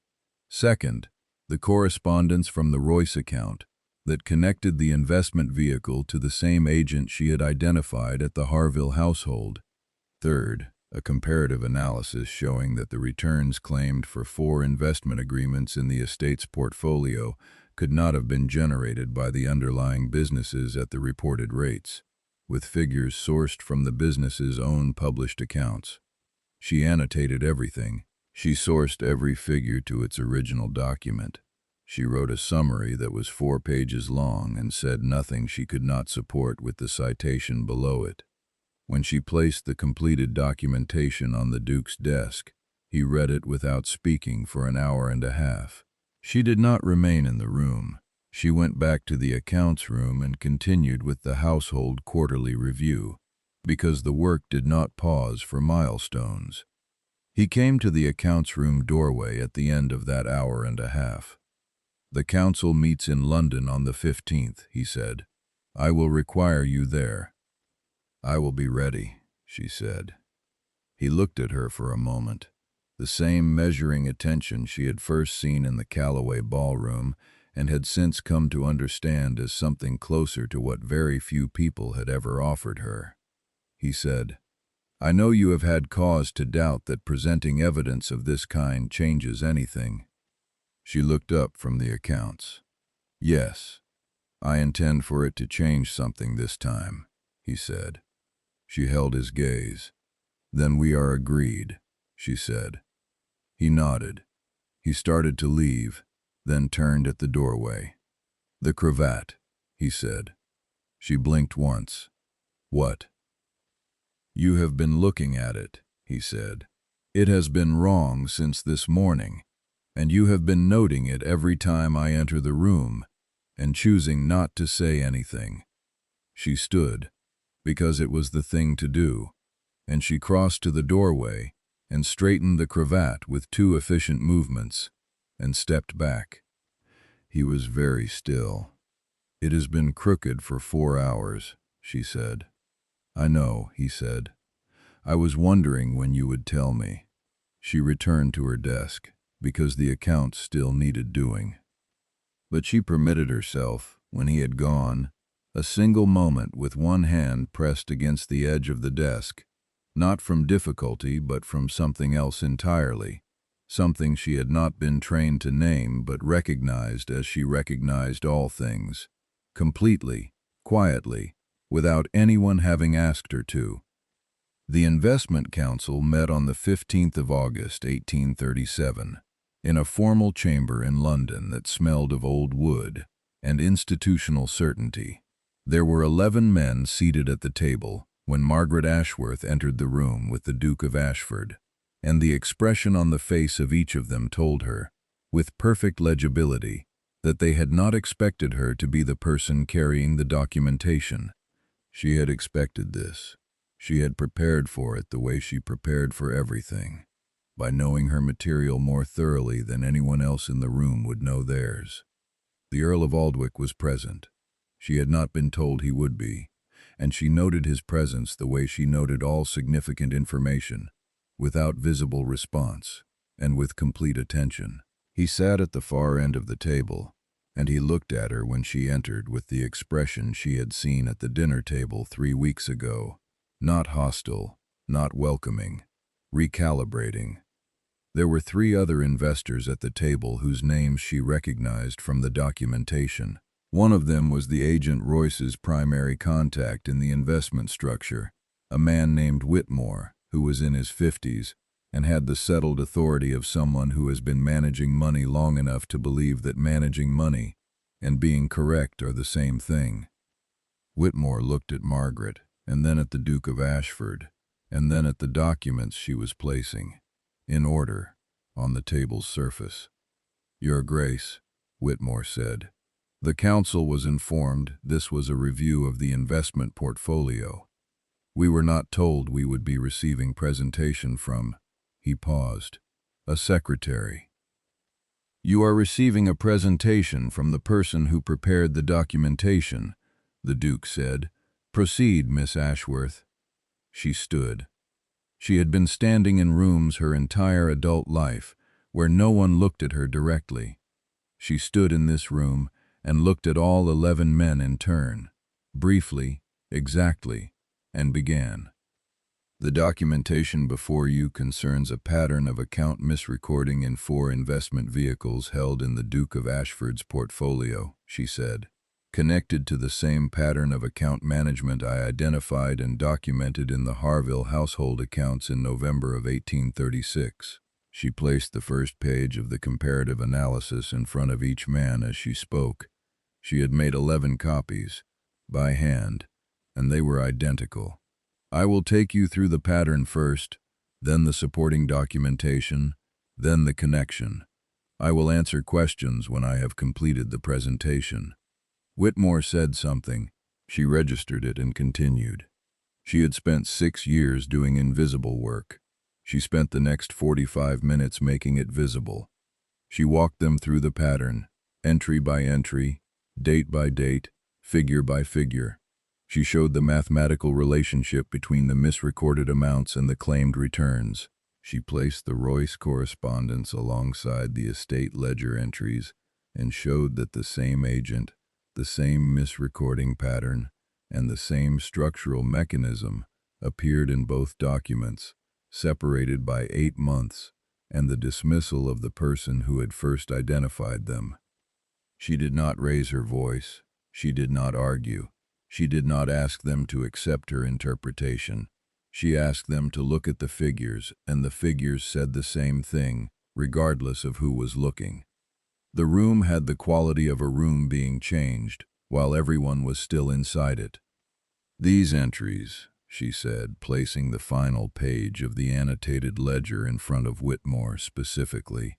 Second, the correspondence from the Royce account that connected the investment vehicle to the same agent she had identified at the Harville household. Third, a comparative analysis showing that the returns claimed for 4 investment agreements in the estate's portfolio could not have been generated by the underlying businesses at the reported rates, with figures sourced from the business's own published accounts. She annotated everything. She sourced every figure to its original document. She wrote a summary that was 4 pages long and said nothing she could not support with the citation below it. When she placed the completed documentation on the Duke's desk, he read it without speaking for an hour and a half. She did not remain in the room. She went back to the accounts room and continued with the household quarterly review, because the work did not pause for milestones. He came to the accounts room doorway at the end of that hour and a half. The council meets in London on the 15th, he said. I will require you there. I will be ready, she said. He looked at her for a moment. The same measuring attention she had first seen in the Calloway ballroom and had since come to understand as something closer to what very few people had ever offered her. He said, I know you have had cause to doubt that presenting evidence of this kind changes anything. She looked up from the accounts. Yes, I intend for it to change something this time, he said. She held his gaze. Then we are agreed, she said. He nodded. He started to leave, then turned at the doorway. The cravat, he said. She blinked once. What? You have been looking at it, he said. It has been wrong since this morning, and you have been noting it every time I enter the room, and choosing not to say anything. She stood, because it was the thing to do, and she crossed to the doorway and straightened the cravat with 2 efficient movements, and stepped back. He was very still. It has been crooked for 4 hours, she said. I know, he said. I was wondering when you would tell me. She returned to her desk, because the accounts still needed doing. But she permitted herself, when he had gone, a single moment with one hand pressed against the edge of the desk, not from difficulty but from something else entirely, something she had not been trained to name but recognized as she recognized all things, completely, quietly, without anyone having asked her to. The Investment Council met on the 15th of August, 1837, in a formal chamber in London that smelled of old wood and institutional certainty. There were 11 men seated at the table when Margaret Ashworth entered the room with the Duke of Ashford, and the expression on the face of each of them told her, with perfect legibility, that they had not expected her to be the person carrying the documentation. She had expected this. She had prepared for it the way she prepared for everything, by knowing her material more thoroughly than anyone else in the room would know theirs. The Earl of Aldwych was present. She had not been told he would be, and she noted his presence the way she noted all significant information, without visible response, and with complete attention. He sat at the far end of the table, and he looked at her when she entered with the expression she had seen at the dinner table 3 weeks ago, not hostile, not welcoming, recalibrating. There were 3 other investors at the table whose names she recognized from the documentation. One of them was the agent Royce's primary contact in the investment structure, a man named Whitmore, who was in his 50s and had the settled authority of someone who has been managing money long enough to believe that managing money and being correct are the same thing. Whitmore looked at Margaret, and then at the Duke of Ashford, and then at the documents she was placing, in order, on the table's surface. "Your Grace," Whitmore said. The council was informed this was a review of the investment portfolio. "We were not told we would be receiving presentation from," he paused, "a secretary." "You are receiving a presentation from the person who prepared the documentation," the Duke said. "Proceed, Miss Ashworth." She stood. She had been standing in rooms her entire adult life, where no one looked at her directly. She stood in this room and looked at all 11 men in turn, briefly, exactly, and began. "The documentation before you concerns a pattern of account misrecording in 4 investment vehicles held in the Duke of Ashford's portfolio," she said, "connected to the same pattern of account management I identified and documented in the Harville household accounts in November of 1836. She placed the first page of the comparative analysis in front of each man as she spoke. She had made 11 copies, by hand, and they were identical. "I will take you through the pattern first, then the supporting documentation, then the connection. I will answer questions when I have completed the presentation." Whitmore said something. She registered it and continued. She had spent 6 years doing invisible work. She spent the next 45 minutes making it visible. She walked them through the pattern, entry by entry, date by date, figure by figure. She showed the mathematical relationship between the misrecorded amounts and the claimed returns. She placed the Royce correspondence alongside the estate ledger entries and showed that the same agent, the same misrecording pattern, and the same structural mechanism appeared in both documents, separated by 8 months, and the dismissal of the person who had first identified them. She did not raise her voice. She did not argue. She did not ask them to accept her interpretation. She asked them to look at the figures, and the figures said the same thing, regardless of who was looking. The room had the quality of a room being changed, while everyone was still inside it. "These entries," she said, placing the final page of the annotated ledger in front of Whitmore specifically,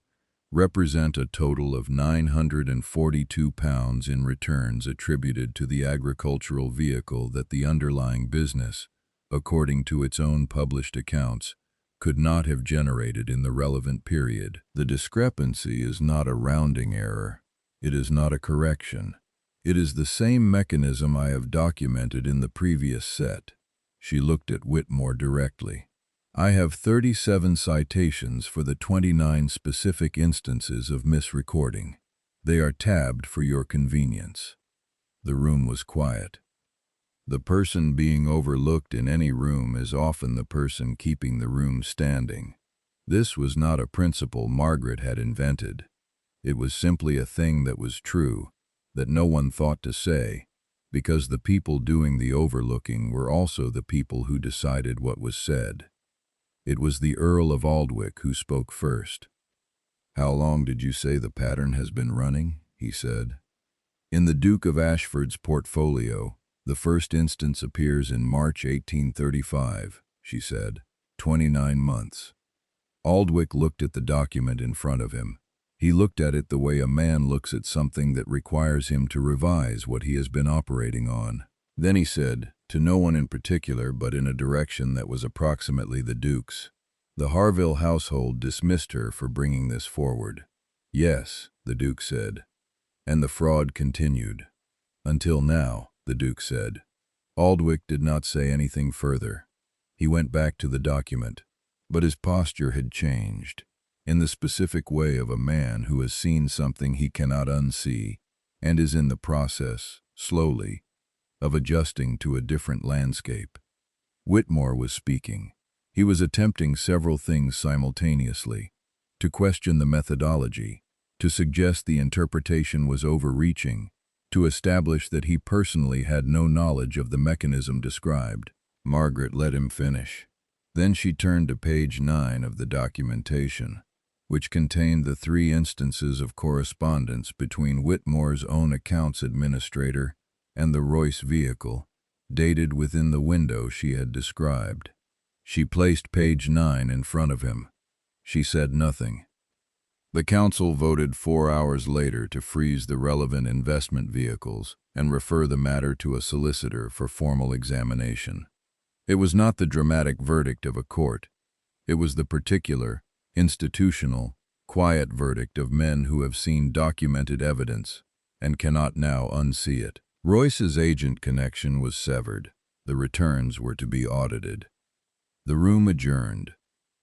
"represent a total of £942 in returns attributed to the agricultural vehicle that the underlying business, according to its own published accounts, could not have generated in the relevant period. The discrepancy is not a rounding error. It is not a correction. It is the same mechanism I have documented in the previous set." She looked at Whitmore directly. "I have 37 citations for the 29 specific instances of misrecording. They are tabbed for your convenience." The room was quiet. The person being overlooked in any room is often the person keeping the room standing. This was not a principle Margaret had invented. It was simply a thing that was true, that no one thought to say, because the people doing the overlooking were also the people who decided what was said. It was the Earl of Aldwych who spoke first. "How long did you say the pattern has been running?" he said. "In the Duke of Ashford's portfolio, the first instance appears in March 1835, she said. 29 months. Aldwych looked at the document in front of him. He looked at it the way a man looks at something that requires him to revise what he has been operating on. Then he said, to no one in particular but in a direction that was approximately the Duke's, "The Harville household dismissed her for bringing this forward." "Yes," the Duke said. "And the fraud continued." "Until now," the Duke said. Aldwych did not say anything further. He went back to the document, but his posture had changed, in the specific way of a man who has seen something he cannot unsee and is in the process, slowly, of adjusting to a different landscape. Whitmore was speaking. He was attempting several things simultaneously: to question the methodology, to suggest the interpretation was overreaching, to establish that he personally had no knowledge of the mechanism described. Margaret let him finish. Then she turned to page 9 of the documentation, which contained the 3 instances of correspondence between Whitmore's own accounts administrator and the Royce vehicle, dated within the window she had described. She placed page 9 in front of him. She said nothing. The council voted 4 hours later to freeze the relevant investment vehicles and refer the matter to a solicitor for formal examination. It was not the dramatic verdict of a court. It was the particular, institutional, quiet verdict of men who have seen documented evidence and cannot now unsee it. Royce's agent connection was severed. The returns were to be audited. The room adjourned.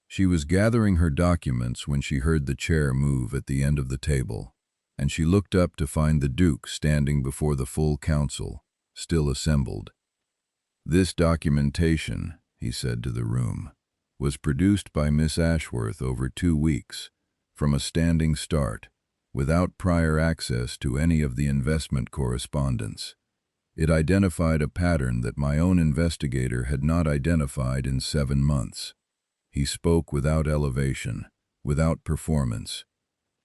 She was gathering her documents when she heard the chair move at the end of the table, and she looked up to find the Duke standing before the full council, still assembled. "This documentation," he said to the room, "was produced by Miss Ashworth over 2 weeks, from a standing start, without prior access to any of the investment correspondence. It identified a pattern that my own investigator had not identified in 7 months. He spoke without elevation, without performance.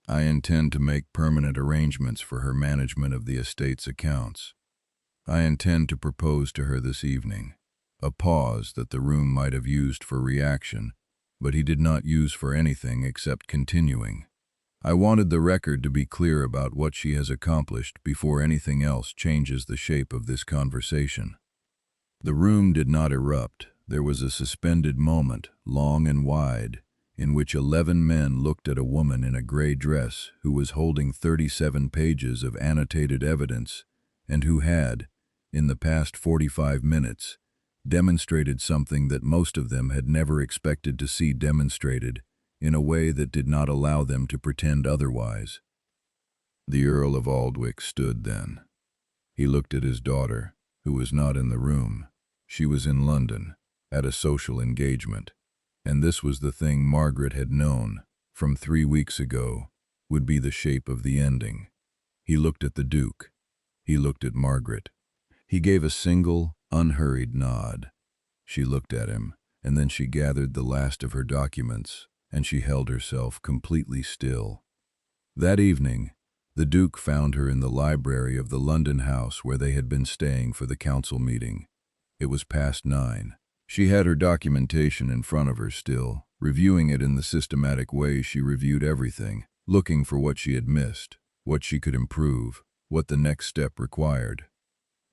I intend to make permanent arrangements for her management of the estate's accounts. I intend to propose to her this evening." A pause that the room might have used for reaction, but he did not use for anything except continuing. "I wanted the record to be clear about what she has accomplished before anything else changes the shape of this conversation." The room did not erupt. There was a suspended moment, long and wide, in which 11 men looked at a woman in a gray dress who was holding 37 pages of annotated evidence and who had, in the past 45 minutes, demonstrated something that most of them had never expected to see demonstrated in a way that did not allow them to pretend otherwise. The Earl of Aldwych stood then. He looked at his daughter, who was not in the room. She was in London, at a social engagement, and this was the thing Margaret had known, from 3 weeks ago, would be the shape of the ending. He looked at the Duke. He looked at Margaret. He gave a single, unhurried nod. She looked at him, and then she gathered the last of her documents, and she held herself completely still. That evening, the Duke found her in the library of the London house where they had been staying for the council meeting. It was past 9. She had her documentation in front of her still, reviewing it in the systematic way she reviewed everything, looking for what she had missed, what she could improve, what the next step required.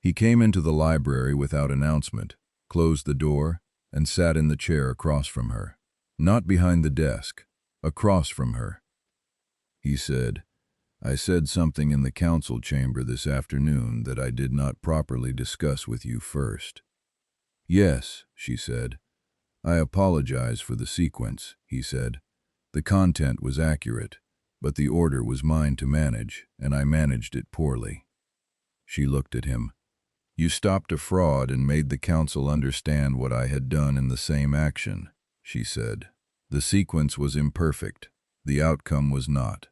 He came into the library without announcement, closed the door, and sat in the chair across from her. Not behind the desk, across from her. He said, "I said something in the council chamber this afternoon that I did not properly discuss with you first." "Yes," she said. "I apologize for the sequence," he said. "The content was accurate, but the order was mine to manage, and I managed it poorly." She looked at him. "You stopped a fraud and made the council understand what I had done in the same action," she said. "The sequence was imperfect. The outcome was not."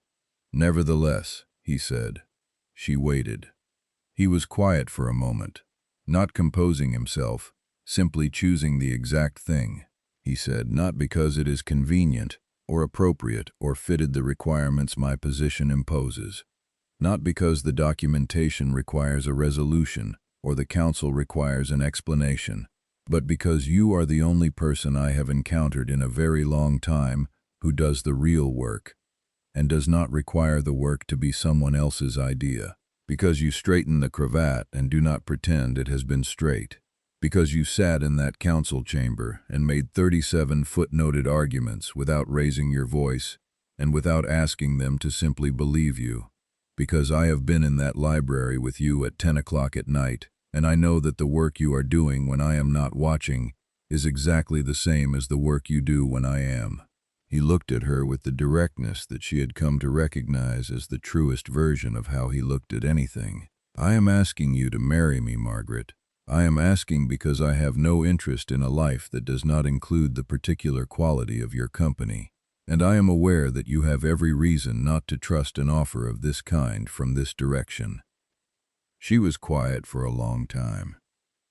"Nevertheless," he said. She waited. He was quiet for a moment, not composing himself, simply choosing the exact thing. He said, "Not because it is convenient or appropriate or fitted the requirements my position imposes. Not because the documentation requires a resolution or the council requires an explanation, but because you are the only person I have encountered in a very long time who does the real work and does not require the work to be someone else's idea. Because you straighten the cravat and do not pretend it has been straight. Because you sat in that council chamber and made 37 footnoted arguments without raising your voice and without asking them to simply believe you. Because I have been in that library with you at 10 o'clock at night, and I know that the work you are doing when I am not watching is exactly the same as the work you do when I am." He looked at her with the directness that she had come to recognize as the truest version of how he looked at anything. "I am asking you to marry me, Margaret. I am asking because I have no interest in a life that does not include the particular quality of your company. And I am aware that you have every reason not to trust an offer of this kind from this direction." She was quiet for a long time.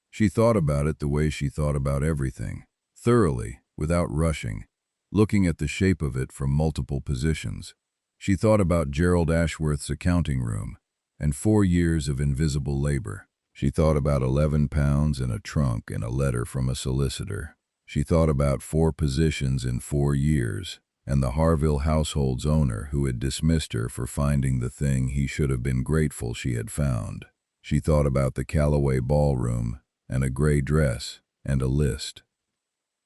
She thought about it the way she thought about everything, thoroughly, without rushing, looking at the shape of it from multiple positions. She thought about Gerald Ashworth's accounting room and 4 years of invisible labor. She thought about 11 pounds in a trunk and a letter from a solicitor. She thought about 4 positions in 4 years and the Harville household's owner who had dismissed her for finding the thing he should have been grateful she had found. She thought about the Callaway ballroom and a gray dress and a list.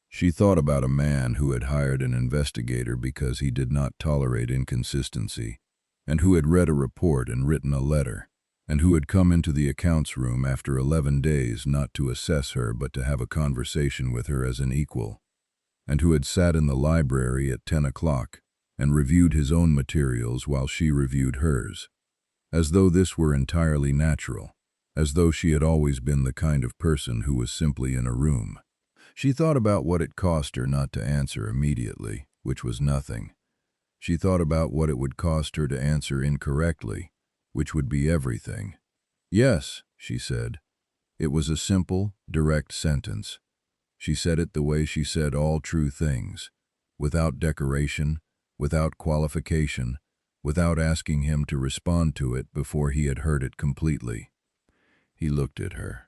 She thought about a man who had hired an investigator because he did not tolerate inconsistency, and who had read a report and written a letter, and who had come into the accounts room after 11 days not to assess her but to have a conversation with her as an equal, and who had sat in the library at 10 o'clock and reviewed his own materials while she reviewed hers, as though this were entirely natural, as though she had always been the kind of person who was simply in a room. She thought about what it cost her not to answer immediately, which was nothing. She thought about what it would cost her to answer incorrectly, which would be everything. "Yes," she said. It was a simple, direct sentence. She said it the way she said all true things, without decoration, without qualification, without asking him to respond to it before he had heard it completely. He looked at her.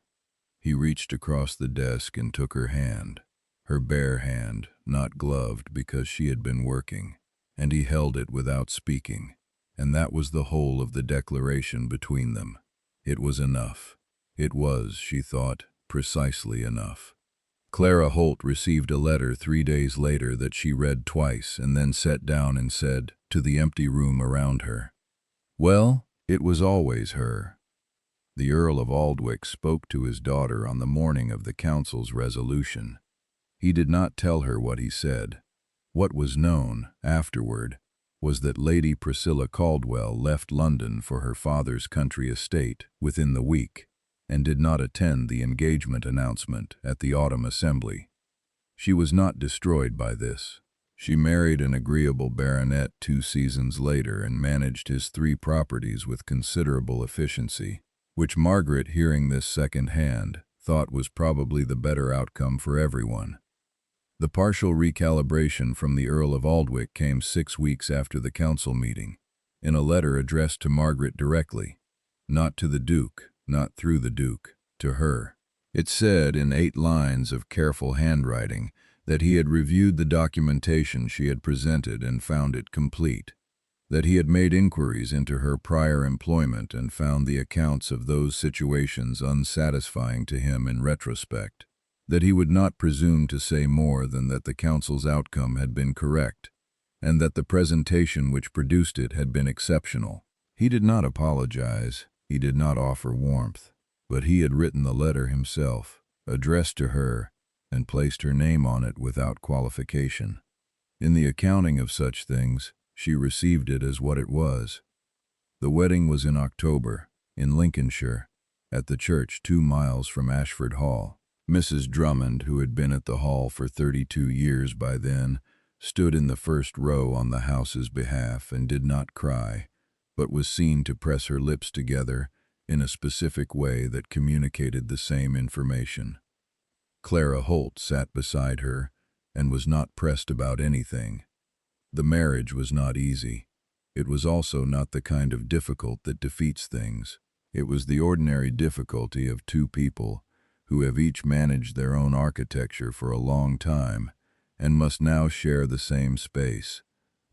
He reached across the desk and took her hand, her bare hand, not gloved because she had been working, and he held it without speaking, and that was the whole of the declaration between them. It was enough. It was, she thought, precisely enough. Clara Holt received a letter 3 days later that she read twice and then sat down and said, to the empty room around her, "Well, it was always her." The Earl of Aldwych spoke to his daughter on the morning of the council's resolution. He did not tell her what he said. What was known, afterward, was that Lady Priscilla Caldwell left London for her father's country estate within the week, and did not attend the engagement announcement at the autumn assembly. She was not destroyed by this. She married an agreeable baronet 2 seasons later and managed his 3 properties with considerable efficiency, which Margaret, hearing this second-hand, thought was probably the better outcome for everyone. The partial recalibration from the Earl of Aldwych came 6 weeks after the council meeting, in a letter addressed to Margaret directly, not to the Duke, not through the Duke, to her. It said in 8 lines of careful handwriting that he had reviewed the documentation she had presented and found it complete, that he had made inquiries into her prior employment and found the accounts of those situations unsatisfying to him in retrospect, that he would not presume to say more than that the council's outcome had been correct, and that the presentation which produced it had been exceptional. He did not apologize, he did not offer warmth, but he had written the letter himself, addressed to her, and placed her name on it without qualification. In the accounting of such things, she received it as what it was. The wedding was in October, in Lincolnshire, at the church 2 miles from Ashford Hall. Mrs. Drummond, who had been at the hall for 32 years by then, stood in the first row on the house's behalf and did not cry, but was seen to press her lips together in a specific way that communicated the same information. Clara Holt sat beside her and was not pressed about anything. The marriage was not easy. It was also not the kind of difficult that defeats things. It was the ordinary difficulty of two people who have each managed their own architecture for a long time and must now share the same space,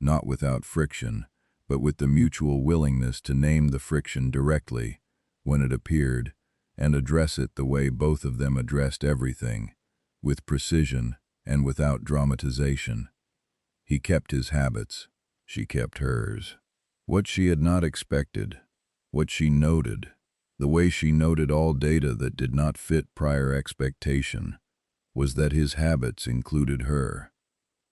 not without friction, but with the mutual willingness to name the friction directly when it appeared and address it the way both of them addressed everything, with precision and without dramatization. He kept his habits, she kept hers. What she had not expected, what she noted, the way she noted all data that did not fit prior expectation, was that his habits included her.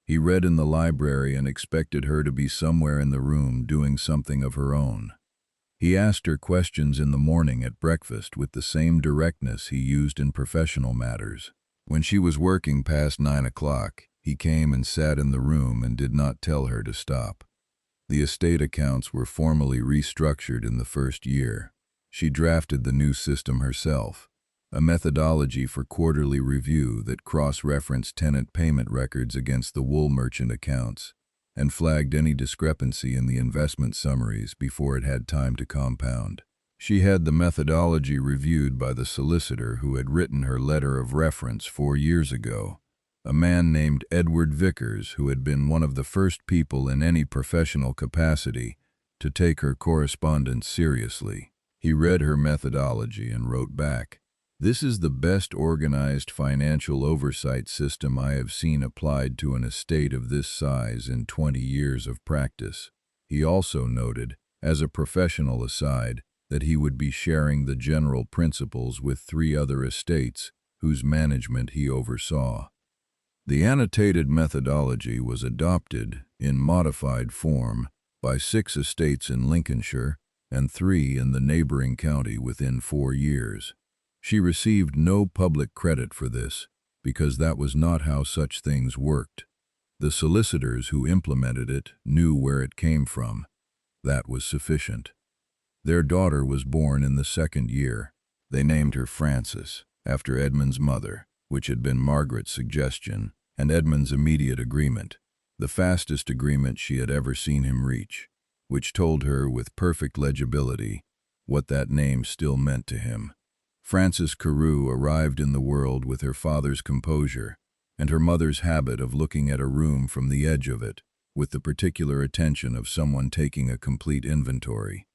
He read in the library and expected her to be somewhere in the room doing something of her own. He asked her questions in the morning at breakfast with the same directness he used in professional matters. When she was working past 9 o'clock, he came and sat in the room and did not tell her to stop. The estate accounts were formally restructured in the first year. She drafted the new system herself, a methodology for quarterly review that cross-referenced tenant payment records against the wool merchant accounts and flagged any discrepancy in the investment summaries before it had time to compound. She had the methodology reviewed by the solicitor who had written her letter of reference 4 years ago, a man named Edward Vickers, who had been one of the first people in any professional capacity to take her correspondence seriously. He read her methodology and wrote back, "This is the best organized financial oversight system I have seen applied to an estate of this size in 20 years of practice." He also noted, as a professional aside, that he would be sharing the general principles with 3 other estates whose management he oversaw. The annotated methodology was adopted in modified form by 6 estates in Lincolnshire and 3 in the neighboring county within 4 years. She received no public credit for this, because that was not how such things worked. The solicitors who implemented it knew where it came from. That was sufficient. Their daughter was born in the 2nd year. They named her Frances, after Edmund's mother, which had been Margaret's suggestion and Edmund's immediate agreement, the fastest agreement she had ever seen him reach, which told her with perfect legibility what that name still meant to him. Frances Carew arrived in the world with her father's composure and her mother's habit of looking at a room from the edge of it, with the particular attention of someone taking a complete inventory.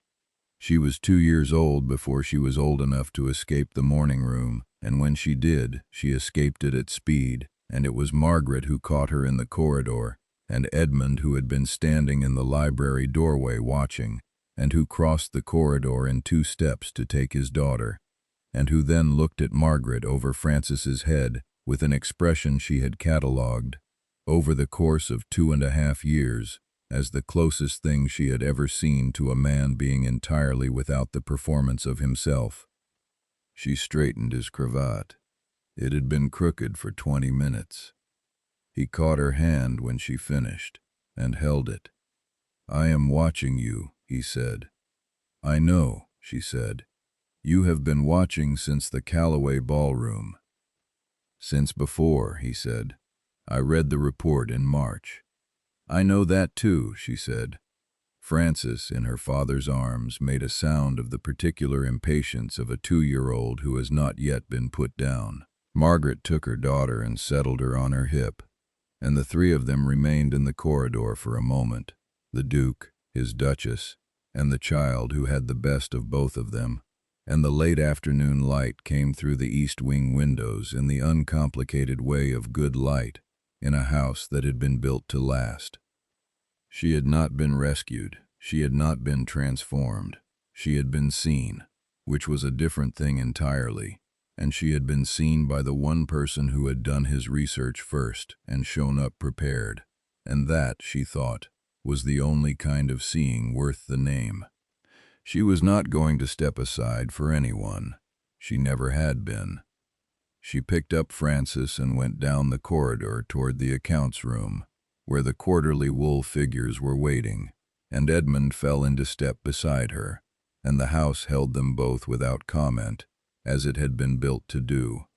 She was 2 years old before she was old enough to escape the morning room, and when she did, she escaped it at speed, and it was Margaret who caught her in the corridor, and Edmund who had been standing in the library doorway watching, and who crossed the corridor in 2 steps to take his daughter, and who then looked at Margaret over Frances's head with an expression she had catalogued, over the course of 2.5 years, as the closest thing she had ever seen to a man being entirely without the performance of himself. She straightened his cravat. It had been crooked for 20 minutes. He caught her hand when she finished, and held it. "I am watching you," he said. "I know," she said. "You have been watching since the Callaway ballroom." "Since before," he said. "I read the report in March." "I know that too," she said. Frances, in her father's arms, made a sound of the particular impatience of a 2-year-old who has not yet been put down. Margaret took her daughter and settled her on her hip, and the 3 of them remained in the corridor for a moment, the Duke, his Duchess, and the child who had the best of both of them, and the late afternoon light came through the east wing windows in the uncomplicated way of good light in a house that had been built to last. She had not been rescued, she had not been transformed, she had been seen, which was a different thing entirely, and she had been seen by the one person who had done his research first and shown up prepared, and that, she thought, was the only kind of seeing worth the name. She was not going to step aside for anyone. She never had been. She picked up Frances and went down the corridor toward the accounts room, where the quarterly wool figures were waiting, and Edmund fell into step beside her. and the house held them both without comment, as it had been built to do.